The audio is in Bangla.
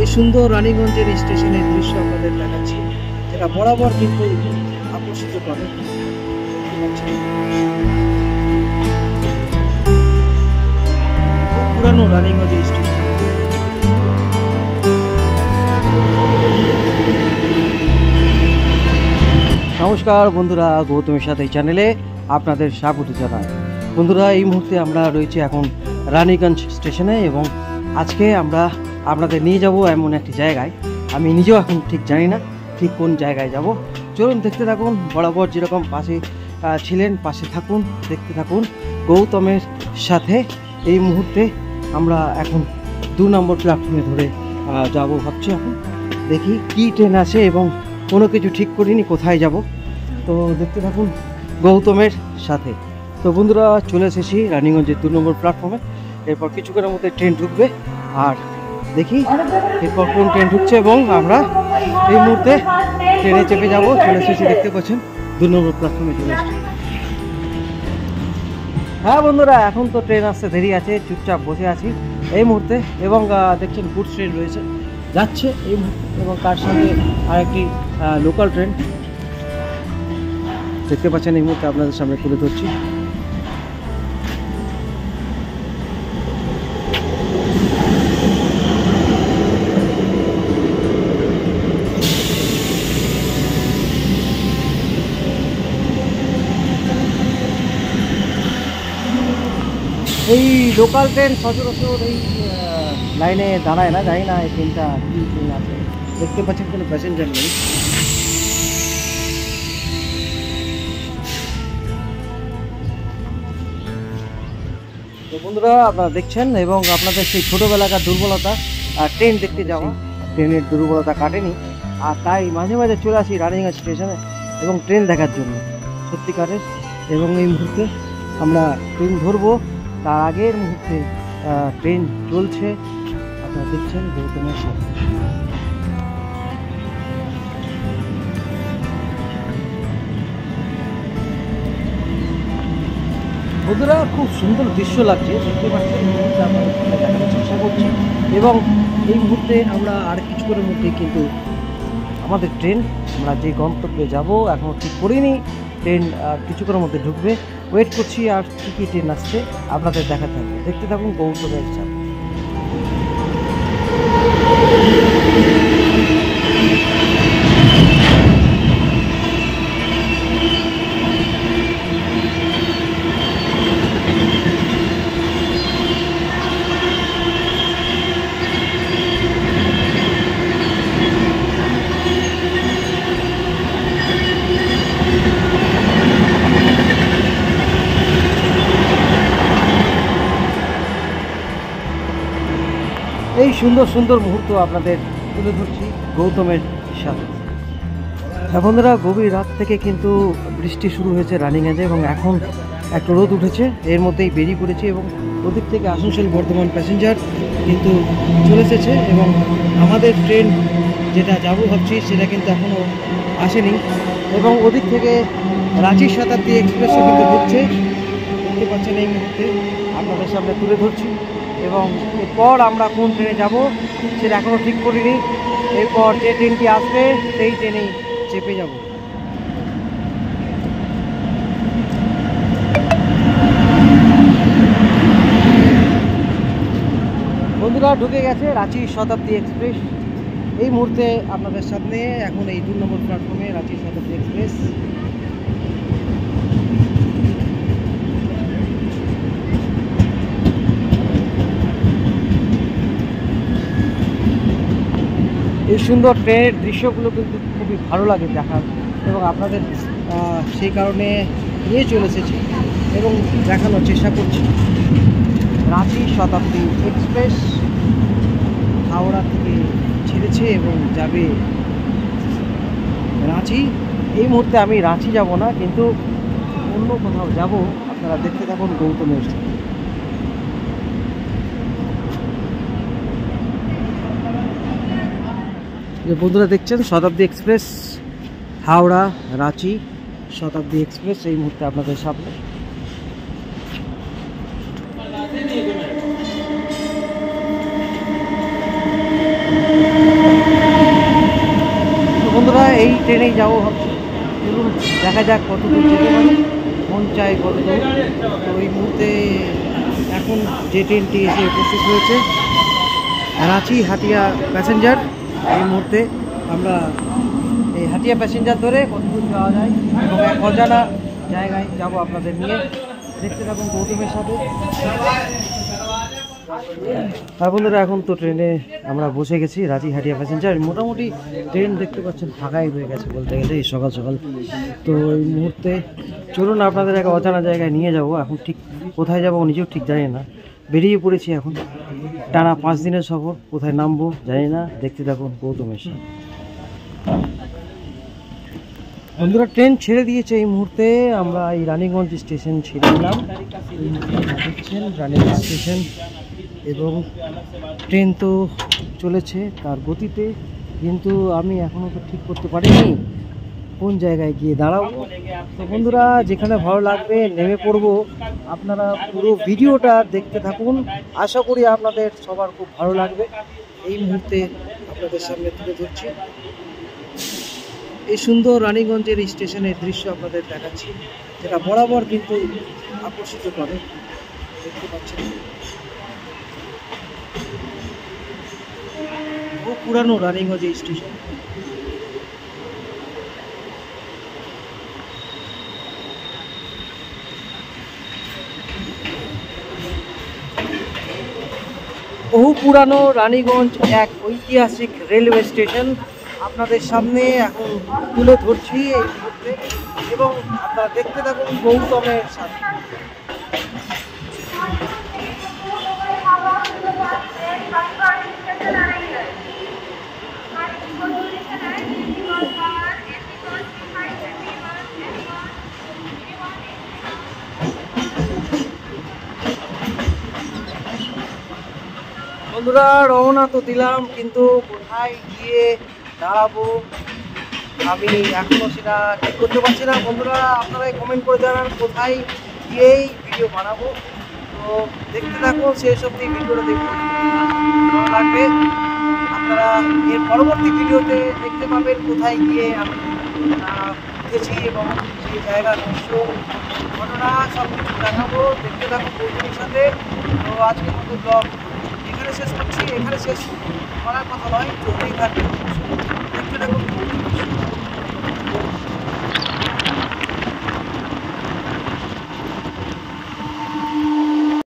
এই সুন্দর রানীগঞ্জের স্টেশনের দৃশ্য আপনাদের দেখাচ্ছি, যেটা বরাবর কিন্তু আকর্ষিত করে। পুরানো রানীগঞ্জ স্টেশন। নমস্কার বন্ধুরা, গৌতমের সাথে এই চ্যানেলে আপনাদের স্বাগত জানাই। বন্ধুরা, এই মুহূর্তে আমরা রয়েছি এখন রানীগঞ্জ স্টেশনে এবং আজকে আমরা আপনাদের নিয়ে যাব এমন একটি জায়গায়। আমি নিজেও এখন ঠিক জানি না ঠিক কোন জায়গায় যাব। চলুন দেখতে থাকুন, বরাবর যেরকম পাশে ছিলেন পাশে থাকুন, দেখতে থাকুন গৌতমের সাথে। এই মুহূর্তে আমরা এখন 2 নম্বর প্ল্যাটফর্মে ধরে যাব ভাবছি। এখন দেখি কী ট্রেন আছে এবং কোনো কিছু ঠিক করিনি কোথায় যাব, তো দেখতে থাকুন গৌতমের সাথে। তো বন্ধুরা, চলে এসেছি রানীগঞ্জের 2 নম্বর প্ল্যাটফর্মে। এরপর কিছুক্ষণের মধ্যে ট্রেন ঢুকবে আর দেখি এরপর কোন ট্রেন ঢুকছে এবং আমরা এই মুহূর্তে ট্রেনে চেপে যাব। চলে এসেছি, দেখতে পাচ্ছেন 2 নম্বর প্ল্যাটফর্মে চলে এসেছি। হ্যাঁ বন্ধুরা, এখন তো ট্রেন আসতে দেরি আছে, চুপচাপ বসে আছি এই মুহূর্তে। এবং দেখছেন গুডস ট্রেন রয়েছে, যাচ্ছে এই মুহূর্তে, এবং তার সঙ্গে আরেকটি লোকাল ট্রেন দেখতে পাচ্ছেন এই মুহূর্তে আপনাদের সামনে তুলে ধরছি। এই লোকাল ট্রেন সচরাচর এই লাইনে দাঁড়ায় না, জানি না এই ট্রেনটা কী ট্রেন আছে। দেখতে পাচ্ছেন কোনো প্যাসেঞ্জার নেই। তো বন্ধুরা, আপনারা দেখছেন এবং আপনাদের সেই ছোটোবেলাকার দুর্বলতা ট্রেন দেখতে যাওয়া, ট্রেনের দুর্বলতা কাটেনি, আর তাই মাঝে মাঝে চলে আসি রানীগঞ্জ স্টেশনে এবং ট্রেন দেখার জন্য সত্যিকারের। এবং এই মুহূর্তে আমরা ট্রেন ধরবো, তার আগের মুহূর্তে ট্রেন চলছে, আপনারা দেখছেন গৌতমের সাথে। বন্ধুরা, খুব সুন্দর দৃশ্য লাগছে, দেখতে পাচ্ছেন এই মুহূর্তে আপনাদের দেখানোর চেষ্টা করছি। এবং এই মুহূর্তে আমরা আর কিছুক্ষণের মধ্যেই কিন্তু আমাদের ট্রেন, আমরা যে গন্তব্যে যাব এখনও ঠিক করিনি, ট্রেন কিছুক্ষণের মধ্যে ঢুকবে, ওয়েট করছি। আর কী কী ট্রেন আসছে আপনাদের দেখাতে থাকবে, দেখতে থাকুন গৌতমের সাথে। এই সুন্দর সুন্দর মুহূর্ত আপনাদের তুলে ধরছি গৌতমের সাথে। হ্যাঁ বন্ধুরা, গভীর রাত থেকে কিন্তু বৃষ্টি শুরু হয়েছে রানীগঞ্জে এবং এখন একটা রোদ উঠেছে, এর মধ্যেই বেরিয়ে পড়েছে। এবং ওদিক থেকে আসানসোল বর্ধমান প্যাসেঞ্জার কিন্তু চলে এসেছে এবং আমাদের ট্রেন যেটা যাবো ভাবছি সেটা কিন্তু এখনও আসেনি। এবং ওদিক থেকে রাঁচি শতাব্দী এক্সপ্রেসও কিন্তু ঢুকছে, দেখতে পাচ্ছেন এই মুহূর্তে আপনাদের সামনে তুলে ধরছি। এবং এরপর আমরা কোন ট্রেনে যাব সেটা এখনও ঠিক করিনি, এরপর যে ট্রেনটি আসবে সেই ট্রেনেই চেপে যাব। বন্ধুরা, ঢুকে গেছে রাঁচি শতাব্দী এক্সপ্রেস এই মুহূর্তে আপনাদের সামনে। এখন এই 2 নম্বর প্ল্যাটফর্মে রাঁচি শতাব্দী এক্সপ্রেস। এই সুন্দর ট্রেনের দৃশ্যগুলো কিন্তু খুবই ভালো লাগে দেখার, এবং আপনাদের সেই কারণে নিয়ে চলে এসেছি এবং দেখানোর চেষ্টা করছি। রাঁচি শতাব্দী এক্সপ্রেস হাওড়া থেকে ছেড়েছে এবং যাবে রাঁচি। এই মুহূর্তে আমি রাঁচি যাব না, কিন্তু অন্য কোথাও যাব, আপনারা দেখতে থাকুন গৌতমের সাথে। যে বন্ধুরা দেখছেন শতাব্দী এক্সপ্রেস, হাওড়া রাঁচি শতাব্দী এক্সপ্রেস এই মুহূর্তে আপনাদের সামনে। ট্রেনেই যাবো ভাবছি। চলুন দেখা যাক কত দূর যেতে পারি, মন চাই কত দূর। তো এই মুহূর্তে এখন যে ট্রেনটি এসে উপস্থিত হয়েছে রাঁচি হাটিয়া প্যাসেঞ্জার। এই মুহূর্তে আমরা এই হাটিয়া প্যাসেঞ্জার ধরে কত দূর যাওয়া যায় এবং এক অজানা জায়গায় যাব আপনাদের নিয়ে। দেখতে থাকুন গৌতমের সাথে। হ্যাঁ বন্ধুরা, এখন তো ট্রেনে আমরা বসে গেছি, রাঁচি হাটিয়া প্যাসেঞ্জার। মোটামুটি ট্রেন দেখতে পাচ্ছেন ফাঁকাই হয়ে গেছে বলতে গেলে এই সকাল সকাল। তো এই মুহূর্তে চলুন আপনাদের এক অজানা জায়গায় নিয়ে যাব। এখন ঠিক কোথায় যাবো নিজেও ঠিক জানি না, বেরিয়ে পড়েছি এখন। টানা 5 দিনের সফর, কোথায় নামবো জানি না, দেখতে থাকুন গৌতমের সাথে। বন্ধুরা ট্রেন ছেড়ে দিয়েছে এই মুহূর্তে, আমরা এই রানীগঞ্জ স্টেশন ছেড়ে দিলাম। দেখছেন রানীগঞ্জ স্টেশন, এবং ট্রেন তো চলেছে তার গতিতে, কিন্তু আমি এখনও তো ঠিক করতে পারিনি কোন জায়গায় গিয়ে দাঁড়াবো। তো বন্ধুরা যেখানে ভালো লাগবে নেমে পড়বো। আপনারা পুরো ভিডিওটা দেখতে থাকুন, আশা করি আপনাদের সবার খুব ভালো লাগবে। এই মুহূর্তে আপনাদের সামনে তুলে ধরছি এই সুন্দর রানীগঞ্জের স্টেশনের দৃশ্য আপনাদের দেখাচ্ছি, যেটা বরাবর কিন্তু আকর্ষিত করে। দেখতে পাচ্ছেন বহু পুরানো রানীগঞ্জ স্টেশন। বহু পুরানো রানীগঞ্জ এক ঐতিহাসিক রেলওয়ে স্টেশন আপনাদের সামনে এখন তুলে ধরছি এই মুহূর্তে, এবং আপনারা দেখতে থাকুন গৌতমের সাথে। বন্ধুরা রওনা তো দিলাম, কিন্তু কোথায় গিয়ে দাঁড়াবো আমি এখনো সেটা ঠিক করতে পারছি না। বন্ধুরা আপনারাই কমেন্ট করে জানান কোথায় গিয়েই ভিডিও বানাবো। তো দেখতে থাকুন, শেষ অবধি ভিডিওটা দেখুন, ভালো লাগবে। আপনারা এর পরবর্তী ভিডিওতে দেখতে পাবেন কোথায় গিয়ে আমি উঠেছি এবং সেই জায়গার দৃশ্য ঘটনা সব কিছু দেখাবো। দেখতে থাকুন গৌতমের সাথে। তো আজকের মতো ব্লগ এখানে শেষ করছি। এখানে শেষ করার কথা নয়, চলতেই থাকবে, দেখতে থাকুন।